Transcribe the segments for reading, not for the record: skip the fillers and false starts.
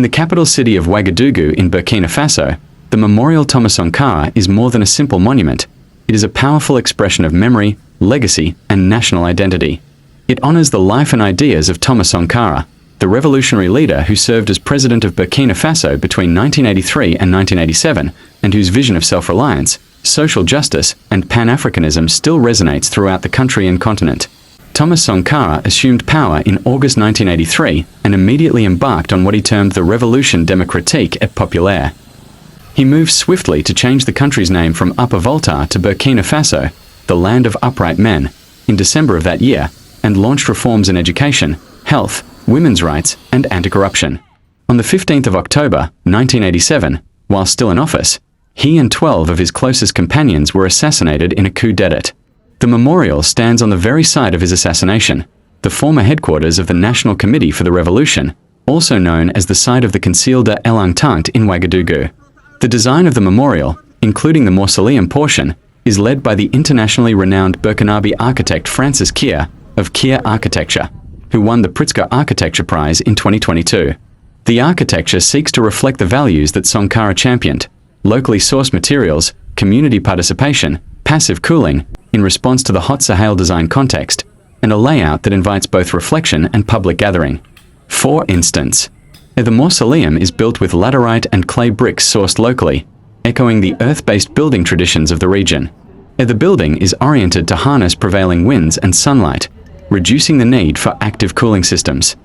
In the capital city of Ouagadougou in Burkina Faso, the Mémorial Thomas-Sankara is more than a simple monument. It is a powerful expression of memory, legacy, and national identity. It honors the life and ideas of Thomas Sankara, the revolutionary leader who served as president of Burkina Faso between 1983 and 1987, and whose vision of self-reliance, social justice, and Pan-Africanism still resonates throughout the country and continent. Thomas Sankara assumed power in August 1983 and immediately embarked on what he termed the Révolution démocratique et populaire. He moved swiftly to change the country's name from Upper Volta to Burkina Faso, the land of upright men, in December of that year, and launched reforms in education, health, women's rights, and anti-corruption. On the 15th of October, 1987, while still in office, he and 12 of his closest companions were assassinated in a coup d'état. The memorial stands on the very site of his assassination, the former headquarters of the National Committee for the Revolution, also known as the site of the Conceal de l'Entente in Ouagadougou. The design of the memorial, including the mausoleum portion, is led by the internationally renowned Burkinabe architect Francis Kier of Kier Architecture, who won the Pritzker Architecture Prize in 2022. The architecture seeks to reflect the values that Sankara championed: locally sourced materials, community participation, passive cooling, in response to the hot Sahel design context, and a layout that invites both reflection and public gathering. For instance, the mausoleum is built with laterite and clay bricks sourced locally, echoing the earth-based building traditions of the region. The building is oriented to harness prevailing winds and sunlight, reducing the need for active cooling systems.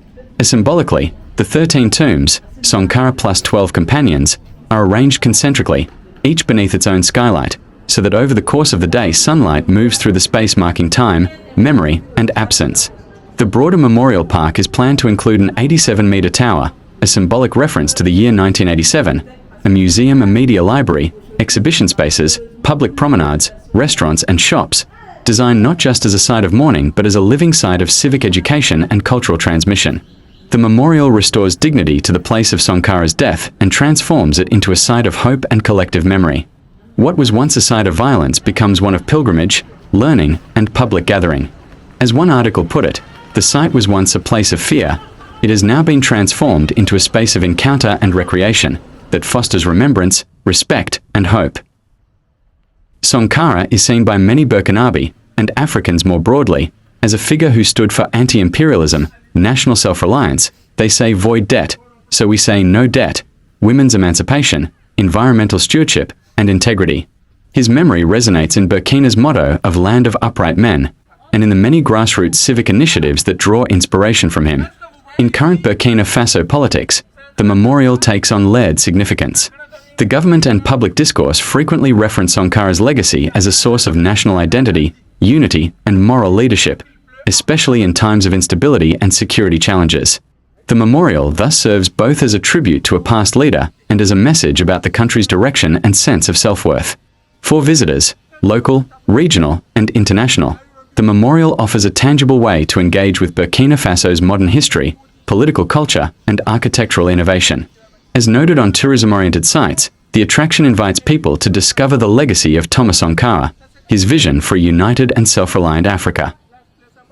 Symbolically, the 13 tombs, Sankara plus 12 companions, are arranged concentrically, each beneath its own skylight, so that over the course of the day sunlight moves through the space marking time, memory, and absence. The broader memorial park is planned to include an 87-meter tower, a symbolic reference to the year 1987, a museum and media library, exhibition spaces, public promenades, restaurants and shops, designed not just as a site of mourning but as a living site of civic education and cultural transmission. The memorial restores dignity to the place of Sankara's death and transforms it into a site of hope and collective memory. What was once a site of violence becomes one of pilgrimage, learning, and public gathering. As one article put it, the site was once a place of fear. It has now been transformed into a space of encounter and recreation that fosters remembrance, respect, and hope. Sankara is seen by many Burkinabe, and Africans more broadly, as a figure who stood for anti-imperialism, national self-reliance, they say void debt, so we say no debt, women's emancipation, environmental stewardship, and integrity. His memory resonates in Burkina's motto of Land of Upright Men, and in the many grassroots civic initiatives that draw inspiration from him. In current Burkina Faso politics, the memorial takes on layered significance. The government and public discourse frequently reference Sankara's legacy as a source of national identity, unity, and moral leadership, especially in times of instability and security challenges. The memorial thus serves both as a tribute to a past leader and as a message about the country's direction and sense of self-worth. For visitors, local, regional, and international, the memorial offers a tangible way to engage with Burkina Faso's modern history, political culture, and architectural innovation. As noted on tourism-oriented sites, the attraction invites people to discover the legacy of Thomas Sankara, his vision for a united and self-reliant Africa.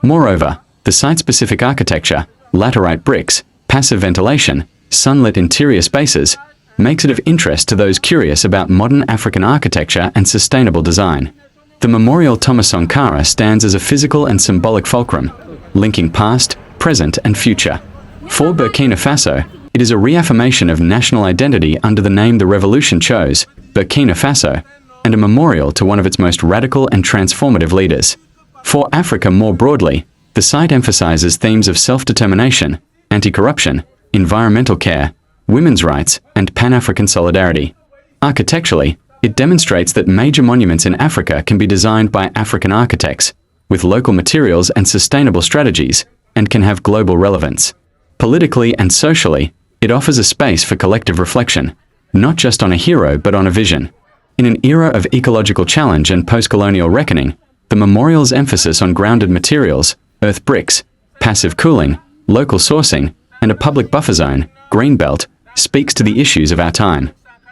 Moreover, the site-specific architecture, laterite bricks, passive ventilation, sunlit interior spaces, makes it of interest to those curious about modern African architecture and sustainable design. The Mémorial Thomas-Sankara stands as a physical and symbolic fulcrum, linking past, present, and future. For Burkina Faso, it is a reaffirmation of national identity under the name the revolution chose, Burkina Faso, and a memorial to one of its most radical and transformative leaders. For Africa more broadly, the site emphasizes themes of self-determination, anti-corruption, environmental care, women's rights, and Pan-African solidarity. Architecturally, it demonstrates that major monuments in Africa can be designed by African architects, with local materials and sustainable strategies, and can have global relevance. Politically and socially, it offers a space for collective reflection, not just on a hero but on a vision. In an era of ecological challenge and post-colonial reckoning, the memorial's emphasis on grounded materials, earth bricks, passive cooling, local sourcing, and a public buffer zone, greenbelt, speaks to the issues of our time.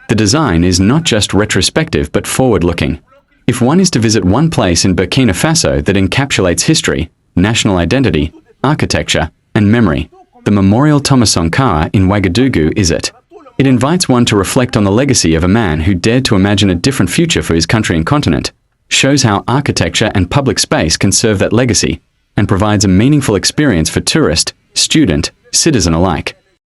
The design is not just retrospective but forward-looking. If one is to visit one place in Burkina Faso that encapsulates history, national identity, architecture, and memory, The Mémorial Thomas-Sankara in Ouagadougou is it. It invites one to reflect on the legacy of a man who dared to imagine a different future for his country and continent, shows how architecture and public space can serve that legacy, and provides a meaningful experience for tourist, student, citizen alike.